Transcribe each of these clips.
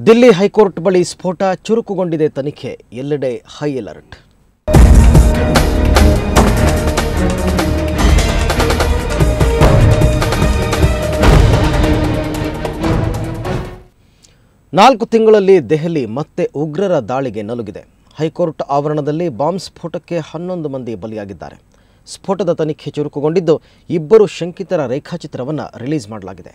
Delhi high court ಬಳಿ ಸ್ಫೋಟ ಚುರುಕುಗೊಂಡಿದೆ ತನಿಖೆ ಎಲ್ಲೆಡೆ ಹೈ ಅಲರ್ಟ್. ನಾಲ್ಕು ತಿಂಗಳಲ್ಲಿ ದೆಹಲಿ ಮತ್ತೆ ಉಗ್ರರ ದಾಳಿಗೆ ನಲುಗಿದೆ. ಹೈಕೋರ್ಟ್ ಆವರಣದಲ್ಲಿ ಬಾಂಬ್ ಸ್ಫೋಟಕ್ಕೆ 11 ಮಂದಿ ಬಲಿಯಾಗಿದ್ದಾರೆ. ಸ್ಫೋಟದ ತನಿಖೆ ಚುರುಕುಗೊಂಡಿದ್ದು 2 ಶಂಕಿತರ ರೇಖಾಚಿತ್ರವನ್ನು ರಿಲೀಸ್ ಮಾಡಲಾಗಿದೆ.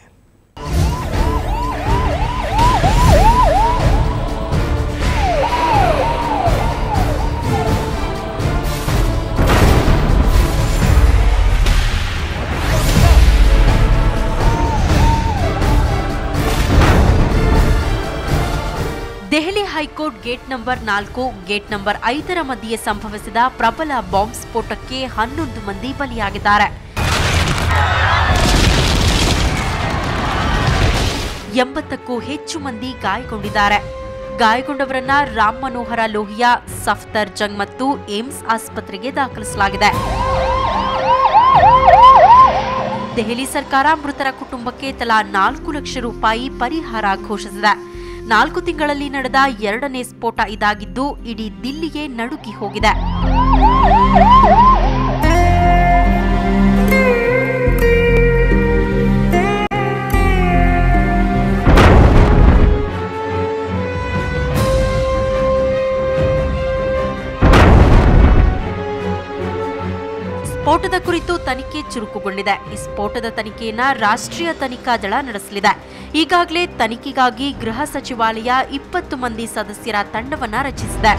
Delhi high court gate number 4, gate number 5 ಮಧ್ಯೆ ಸಂಭವಿಸಿದ ಪ್ರಬಲ ಬಾಂಬ್ ಸ್ಫೋಟಕ್ಕೆ 11 ಮಂದಿ ಬಲಿಯಾಗಿದ್ದಾರೆ. 80ಕ್ಕೂ ಹೆಚ್ಚು ಮಂದಿ ಗಾಯಗೊಂಡಿದ್ದಾರೆ. ಗಾಯಗೊಂಡವರನ್ನ ರಾಮ್ ಮನೋಹರ ಲೋಹಿಯಾ, ಸಫ್ದರ್ ಜಂಗ್ ಮತ್ತು ಏಮ್ಸ್ ಆಸ್ಪತ್ರೆಗೆ ದಾಖಲಿಸಲಾಗಿದೆ. ದೆಹಲಿ ಸರ್ಕಾರ ಮೃತರ ಕುಟುಂಬಕ್ಕೆ ತಲಾ 4 ಲಕ್ಷ ರೂಪಾಯಿ ಪರಿಹಾರ ಘೋಷಿಸಿದೆ. 4 ತಿಂಗಳಲ್ಲಿ ನಡೆದ 2ನೇ ಸ್ಫೋಟ ಇದಾಗಿದ್ದು ಇಡೀ ದಿಲ್ಲಿಗೆ ನಡುಗಿ ಹೋಗಿದೆ. ಸ್ಫೋಟದ ಕುರಿತು ತನಿಖೆ ಚುರುಕುಗೊಂಡಿದೆ. ಈ ಸ್ಫೋಟದ ತನಿಖೆಯನ್ನ ರಾಷ್ಟ್ರೀಯ ತನಿಖಾ ದಳ ನಡೆಸಲಿದೆ. ಈಗಾಗಲೇ ತನಿಖೆಗಾಗಿ ಗೃಹ ಸಚಿವಾಲಯ 20 ಮಂದಿ ಸದಸ್ಯರ ತಂಡವನ್ನ ರಚಿಸಿದೆ.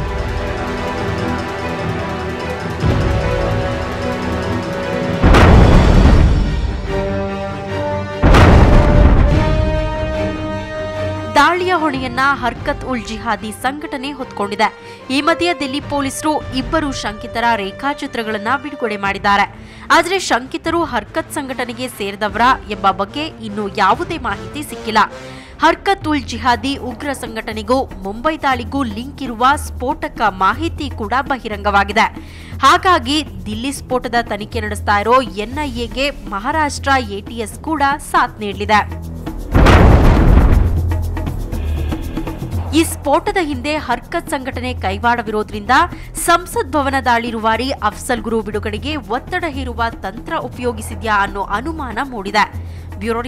ದಾಳಿಯ ಹೊಣೆಯನ್ನ ಹರ್ಕತ್ ಉಲ್ ಜಿಹಾದಿ ಸಂಘಟನೆ ಹೊತ್ತುಕೊಂಡಿದೆ. ಈ ಮಧ್ಯೆ ದಿಲ್ಲಿ ಪೊಲೀಸರು 2 ಶಂಕಿತರ ರೇಖಾಚಿತ್ರಗಳನ್ನ ಬಿಡುಗಡೆ ಮಾಡಿದ್ದಾರೆ. ಆದರೆ ಶಂಕಿತರು ಹರ್ಕತ್ ಸಂಘಟನೆಗೆ ಸೇರಿದವರ ಎಂಬ ಬಗ್ಗೆ ಇನ್ನೂ ಯಾವುದೇ ಮಾಹಿತಿ ಸಿಕ್ಕಿಲ್ಲ. ಹರ್ಕತ್ ಉಲ್ ಜಿಹಾದಿ ಉಗ್ರ ಸಂಘಟನೆಗೂ ಮುಂಬೈ ದಾಳಿಗೂ ಲಿಂಕ್ ಇರುವ ಸ್ಫೋಟಕ ಮಾಹಿತಿ ಕೂಡ ಬಹಿರಂಗವಾಗಿದೆ. ಹಾಗಾಗಿ ದಿಲ್ಲಿ ಸ್ಫೋಟದ ತನಿಖೆ ನಡೆಸ್ತಾ ಇರೋ ಎನ್ಐಎಗೆ ಮಹಾರಾಷ್ಟ್ರ ಎಟಿಎಸ್ ಕೂಡ ಸಾಥ್ ನೀಡಲಿದೆ. ಈ ಸ್ಫೋಟದ ಹಿಂದೆ ಹರ್ಕತ್ ಸಂಘಟನೆ ಕೈವಾಡವಿರೋದ್ರಿಂದ ಸಂಸತ್ ಭವನ ದಾಳಿ ರೂವಾರಿ ಅಫ್ಸಲ್ ಗುರು ಬಿಡುಗಡೆಗೆ ಒತ್ತಡ ಹೇರುವ ತಂತ್ರ ಉಪಯೋಗಿಸಿದ್ಯಾ ಅನ್ನೋ ಅನುಮಾನ ಮೂಡಿದೆ. ಬ್ಯೂರೋ